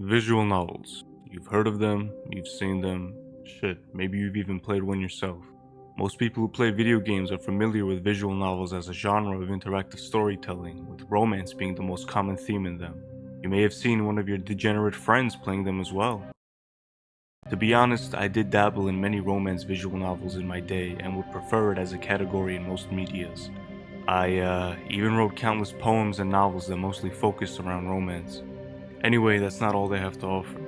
Visual novels. You've heard of them, you've seen them, shit, maybe you've even played one yourself. Most people who play video games are familiar with visual novels as a genre of interactive storytelling, with romance being the most common theme in them. You may have seen one of your degenerate friends playing them as well. To be honest, I did dabble in many romance visual novels in my day and would prefer it as a category in most medias. I even wrote countless poems and novels that mostly focused around romance. Anyway, that's not all they have to offer.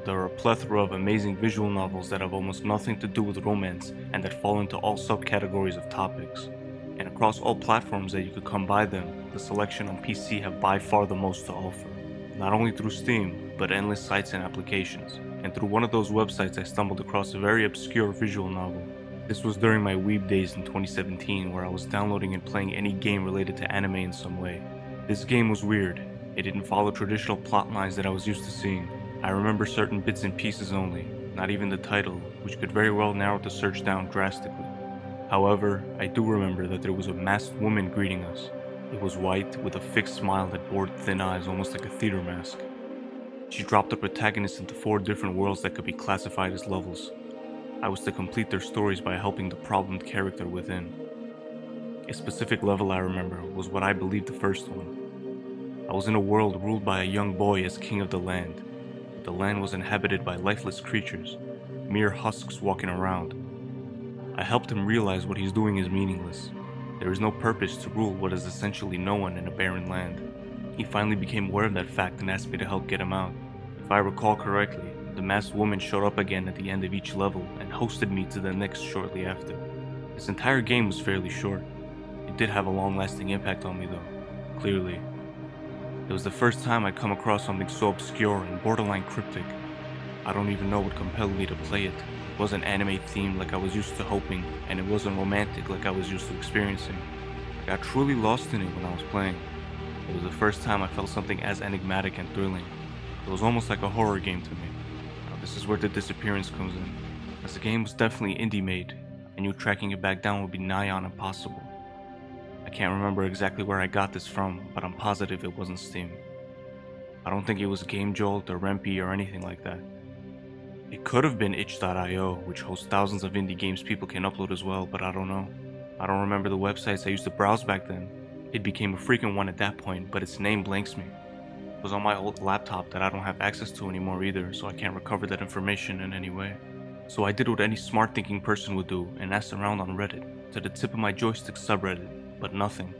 There are a plethora of amazing visual novels that have almost nothing to do with romance and that fall into all subcategories of topics. And across all platforms that you could come by them, the selection on PC have by far the most to offer. Not only through Steam, but endless sites and applications. And through one of those websites I stumbled across a very obscure visual novel. This was during my weeb days in 2017 where I was downloading and playing any game related to anime in some way. This game was weird. It didn't follow traditional plot lines that I was used to seeing. I remember certain bits and pieces only, not even the title, which could very well narrow the search down drastically. However, I do remember that there was a masked woman greeting us. It was white, with a fixed smile that bored thin eyes almost like a theater mask. She dropped the protagonist into 4 different worlds that could be classified as levels. I was to complete their stories by helping the problemed character within. A specific level I remember was what I believed the first one. I was in a world ruled by a young boy as king of the land. The land was inhabited by lifeless creatures, mere husks walking around. I helped him realize what he's doing is meaningless. There is no purpose to rule what is essentially no one in a barren land. He finally became aware of that fact and asked me to help get him out. If I recall correctly, the masked woman showed up again at the end of each level and hosted me to the next shortly after. This entire game was fairly short. It did have a long-lasting impact on me though, clearly. It was the first time I'd come across something so obscure and borderline cryptic. I don't even know what compelled me to play it. It wasn't anime themed like I was used to hoping, and it wasn't romantic like I was used to experiencing. I got truly lost in it when I was playing. It was the first time I felt something as enigmatic and thrilling. It was almost like a horror game to me. Now this is where the disappearance comes in. As the game was definitely indie made, I knew tracking it back down would be nigh on impossible. I can't remember exactly where I got this from, but I'm positive it wasn't Steam. I don't think it was GameJolt or Rempi or anything like that. It could have been itch.io, which hosts thousands of indie games people can upload as well, but I don't know. I don't remember the websites I used to browse back then. It became a frequent one at that point, but its name blanks me. It was on my old laptop that I don't have access to anymore either, so I can't recover that information in any way. So I did what any smart thinking person would do and asked around on Reddit, to the tip of my joystick subreddit, but nothing.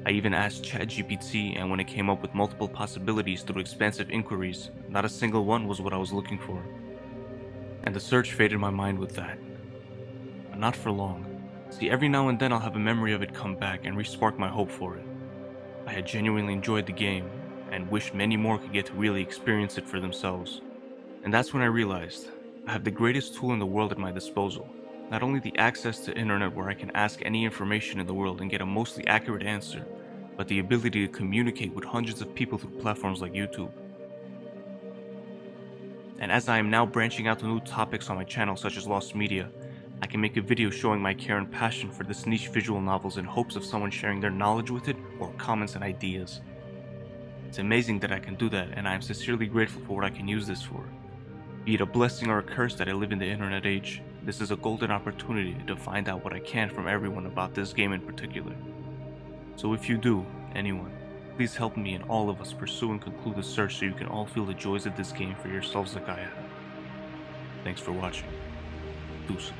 I even asked ChatGPT, and when it came up with multiple possibilities through expansive inquiries, not a single one was what I was looking for. And the search faded my mind with that. But not for long. See, every now and then I'll have a memory of it come back and re-spark my hope for it. I had genuinely enjoyed the game, and wished many more could get to really experience it for themselves. And that's when I realized, I have the greatest tool in the world at my disposal. Not only the access to internet where I can ask any information in the world and get a mostly accurate answer, but the ability to communicate with hundreds of people through platforms like YouTube. And as I am now branching out to new topics on my channel such as Lost Media, I can make a video showing my care and passion for this niche visual novels in hopes of someone sharing their knowledge with it or comments and ideas. It's amazing that I can do that, and I am sincerely grateful for what I can use this for. Be it a blessing or a curse that I live in the internet age, this is a golden opportunity to find out what I can from everyone about this game in particular. So if you do, anyone, please help me and all of us pursue and conclude the search so you can all feel the joys of this game for yourselves like I have. Thanks for watching. Deuces.